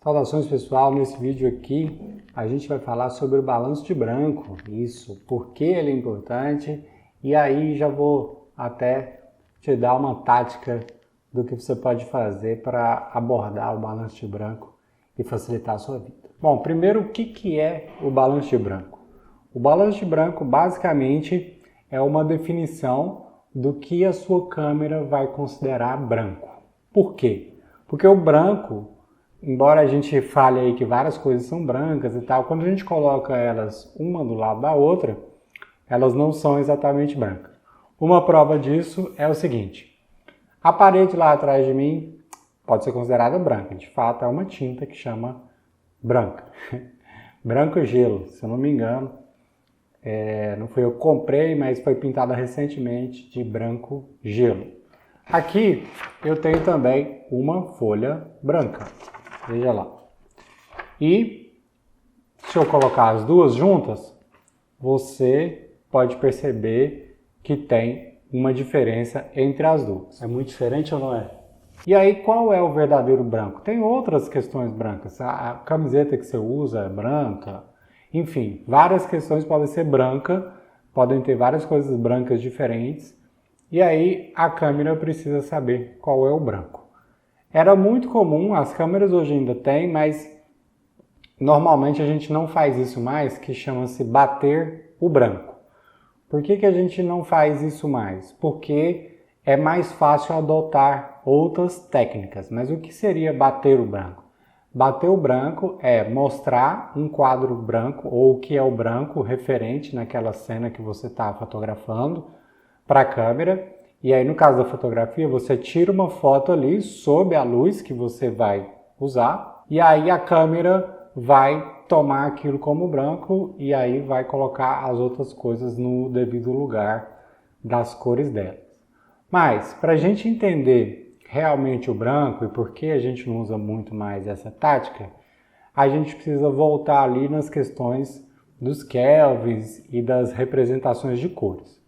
Saudações pessoal, nesse vídeo aqui a gente vai falar sobre o balanço de branco, isso, por que ele é importante, e aí já vou até te dar uma tática do que você pode fazer para abordar o balanço de branco e facilitar a sua vida. Bom, primeiro, o que é o balanço de branco? O balanço de branco basicamente é uma definição do que a sua câmera vai considerar branco. Por quê? Porque o branco, embora a gente fale aí que várias coisas são brancas e tal, quando a gente coloca elas uma do lado da outra, elas não são exatamente brancas. Uma prova disso é o seguinte: a parede lá atrás de mim pode ser considerada branca, de fato é uma tinta que chama branca. Branco gelo, se eu não me engano, não foi eu que comprei, mas foi pintada recentemente de branco gelo. Aqui eu tenho também uma folha branca. Veja lá. E se eu colocar as duas juntas, você pode perceber que tem uma diferença entre as duas. É muito diferente ou não é? E aí, qual é o verdadeiro branco? Tem outras questões brancas. A camiseta que você usa é branca. Enfim, várias questões podem ser brancas, podem ter várias coisas brancas diferentes. E aí, a câmera precisa saber qual é o branco. Era muito comum, as câmeras hoje ainda tem, mas normalmente a gente não faz isso mais, que chama-se bater o branco. Por que a gente não faz isso mais? Porque é mais fácil adotar outras técnicas. Mas o que seria bater o branco? Bater o branco é mostrar um quadro branco, ou o que é o branco referente naquela cena que você está fotografando, para a câmera. E aí, no caso da fotografia, você tira uma foto ali sob a luz que você vai usar, e aí a câmera vai tomar aquilo como branco e aí vai colocar as outras coisas no devido lugar das cores delas. Mas, para a gente entender realmente o branco e por que a gente não usa muito mais essa tática, a gente precisa voltar ali nas questões dos kelvins e das representações de cores.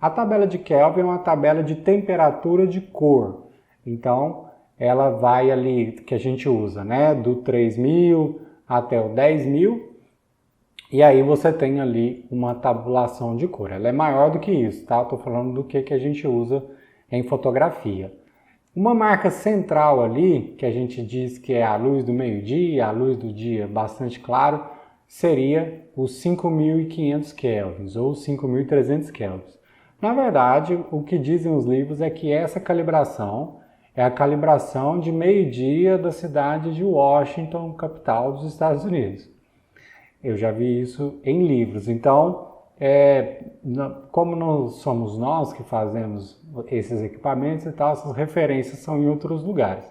A tabela de Kelvin é uma tabela de temperatura de cor. Então, ela vai ali, que a gente usa, né, do 3000 até o 10.000. E aí você tem ali uma tabulação de cor. Ela é maior do que isso, tá? Estou falando do que a gente usa em fotografia. Uma marca central ali, que a gente diz que é a luz do meio-dia, a luz do dia bastante claro, seria os 5.500 kelvins ou 5.300 kelvins. Na verdade, o que dizem os livros é que essa calibração é a calibração de meio-dia da cidade de Washington, capital dos Estados Unidos. Eu já vi isso em livros. Então, como não somos nós que fazemos esses equipamentos e tal, essas referências são em outros lugares.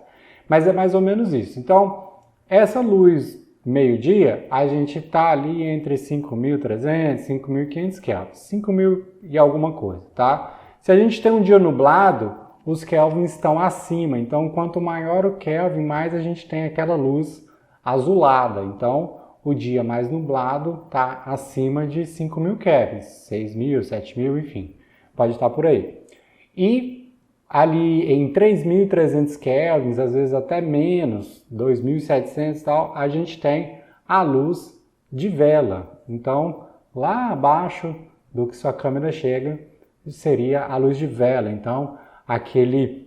Mas é mais ou menos isso. Então, essa luz meio-dia, a gente está ali entre 5.300 e 5.500 kelvins, 5.000 e alguma coisa, tá? Se a gente tem um dia nublado, os kelvins estão acima, então quanto maior o kelvin, mais a gente tem aquela luz azulada. Então, o dia mais nublado está acima de 5.000 kelvins, 6.000, 7.000, enfim, pode estar por aí. E ali em 3.300 kelvins, às vezes até menos, 2.700 e tal, a gente tem a luz de vela. Então, lá abaixo do que sua câmera chega, seria a luz de vela. Então, aquele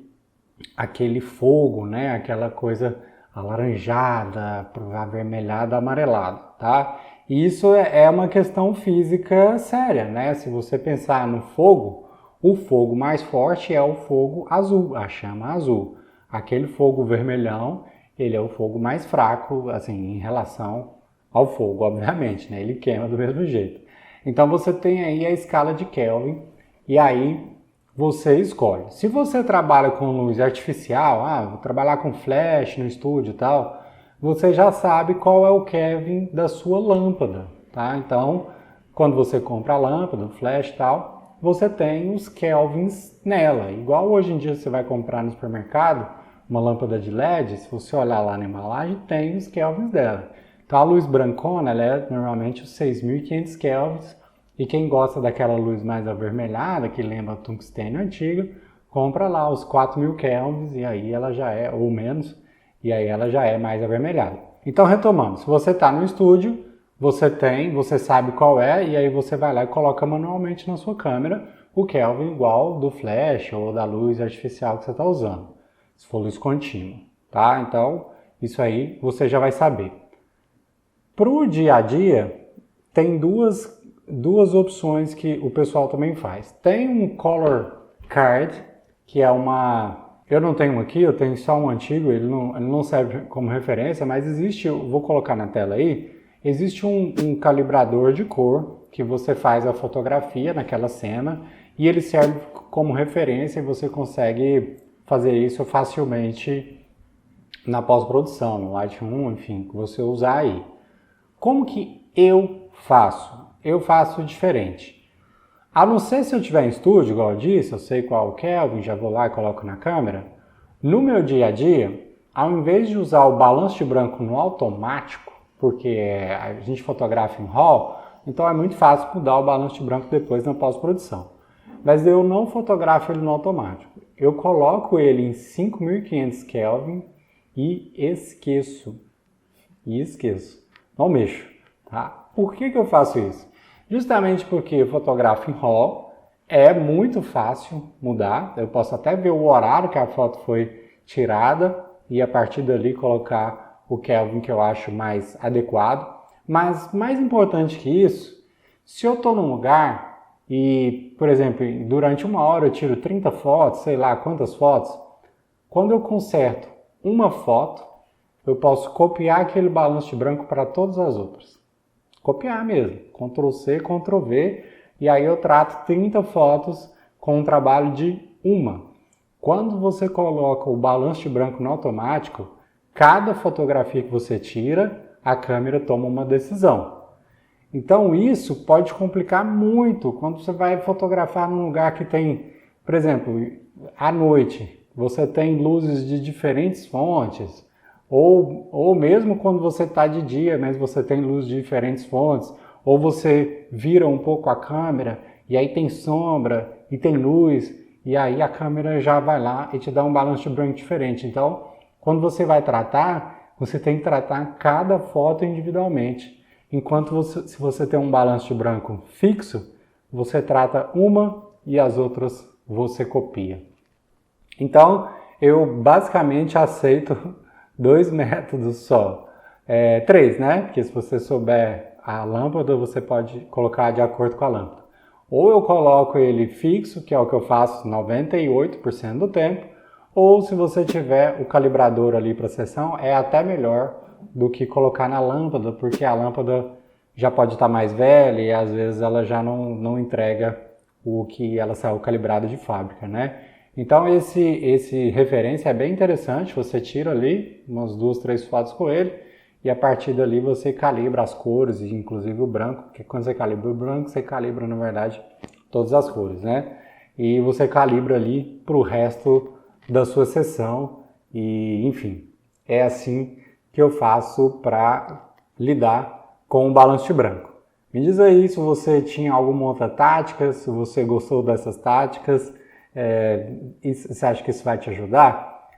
fogo, né? Aquela coisa alaranjada, avermelhada, amarelada, tá? E isso é uma questão física séria, né? Se você pensar no fogo, o fogo mais forte é o fogo azul, a chama azul. Aquele fogo vermelhão, ele é o fogo mais fraco, assim, em relação ao fogo, obviamente, né? Ele queima do mesmo jeito. Então você tem aí a escala de Kelvin e aí você escolhe. Se você trabalha com luz artificial, vou trabalhar com flash no estúdio e tal, você já sabe qual é o Kelvin da sua lâmpada, tá? Então, quando você compra a lâmpada, o flash e tal, você tem os kelvins nela. Igual hoje em dia você vai comprar no supermercado uma lâmpada de LED, se você olhar lá na embalagem, tem os kelvins dela. Então a luz brancona, ela é normalmente os 6.500 kelvins, e quem gosta daquela luz mais avermelhada, que lembra tungstênio antigo, compra lá os 4.000 kelvins, e aí ela já é, ou menos, e aí ela já é mais avermelhada. Então, retomando, se você está no estúdio, você sabe qual é, e aí você vai lá e coloca manualmente na sua câmera o Kelvin igual do flash ou da luz artificial que você está usando, se for luz contínua, tá? Então, isso aí você já vai saber. Para o dia a dia, tem duas opções que o pessoal também faz. Tem um Color Card, que é uma... Eu não tenho um aqui, eu tenho só um antigo, ele não serve como referência, mas existe, eu vou colocar na tela aí, existe um calibrador de cor que você faz a fotografia naquela cena e ele serve como referência e você consegue fazer isso facilmente na pós-produção, no Lightroom, enfim, que você usar aí. Como que eu faço? Eu faço diferente. A não ser se eu estiver em estúdio, igual eu disse, eu sei qual é o Kelvin, já vou lá e coloco na câmera. No meu dia a dia, ao invés de usar o balanço de branco no automático, porque a gente fotografa em RAW, então é muito fácil mudar o balanço de branco depois na pós-produção. Mas eu não fotografo ele no automático. Eu coloco ele em 5500 Kelvin e esqueço. Não mexo, tá? Por que eu faço isso? Justamente porque eu fotografo em RAW, é muito fácil mudar. Eu posso até ver o horário que a foto foi tirada e a partir dali colocar o Kelvin que eu acho mais adequado. Mas mais importante que isso, se eu estou num lugar e, por exemplo, durante uma hora eu tiro 30 fotos, sei lá quantas fotos, quando eu conserto uma foto, eu posso copiar aquele balanço de branco para todas as outras. Copiar mesmo, Ctrl+C, Ctrl+V, e aí eu trato 30 fotos com um trabalho de uma. Quando você coloca o balanço de branco no automático, cada fotografia que você tira, a câmera toma uma decisão. Então isso pode complicar muito quando você vai fotografar num lugar que tem, por exemplo, à noite, você tem luzes de diferentes fontes, ou mesmo quando você está de dia, mas você tem luz de diferentes fontes, ou você vira um pouco a câmera e aí tem sombra e tem luz, e aí a câmera já vai lá e te dá um balanço de branco diferente. Então, quando você vai tratar, você tem que tratar cada foto individualmente. Enquanto se você tem um balanço de branco fixo, você trata uma e as outras você copia. Então, eu basicamente aceito 2 métodos só. 3, né? Porque se você souber a lâmpada, você pode colocar de acordo com a lâmpada. Ou eu coloco ele fixo, que é o que eu faço 98% do tempo, ou se você tiver o calibrador ali para a sessão, é até melhor do que colocar na lâmpada, porque a lâmpada já pode estar mais velha e às vezes ela já não entrega o que ela saiu calibrada de fábrica, né? Então esse referência é bem interessante, você tira ali umas 2, 3 fotos com ele e a partir dali você calibra as cores, inclusive o branco, porque quando você calibra o branco, você calibra na verdade todas as cores, né? E você calibra ali para o resto da sua sessão e enfim, é assim que eu faço para lidar com o balanço de branco. Me diz aí se você tinha alguma outra tática, se você gostou dessas táticas, e você acha que isso vai te ajudar?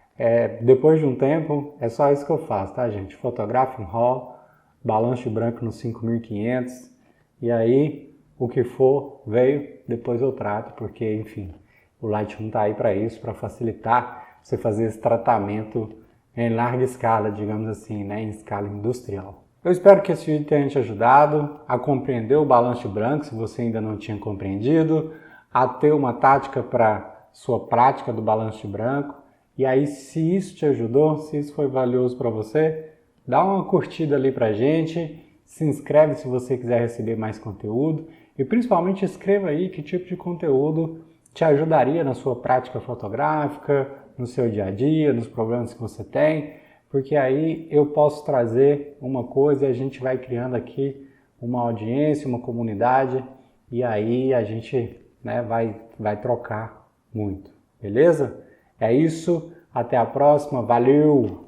Depois de um tempo, é só isso que eu faço, tá, gente? Fotografo em RAW, balanço de branco no 5500, e aí o que for veio, depois eu trato, porque, enfim, o Lightroom tá aí para isso, para facilitar você fazer esse tratamento em larga escala, digamos assim, né, em escala industrial. Eu espero que esse vídeo tenha te ajudado a compreender o balanço de branco, se você ainda não tinha compreendido, a ter uma tática para sua prática do balanço de branco. E aí, se isso te ajudou, se isso foi valioso para você, dá uma curtida ali pra gente, se inscreve se você quiser receber mais conteúdo e principalmente escreva aí que tipo de conteúdo te ajudaria na sua prática fotográfica, no seu dia a dia, nos problemas que você tem, porque aí eu posso trazer uma coisa e a gente vai criando aqui uma audiência, uma comunidade e aí a gente, né, vai trocar muito, beleza? É isso, até a próxima, valeu!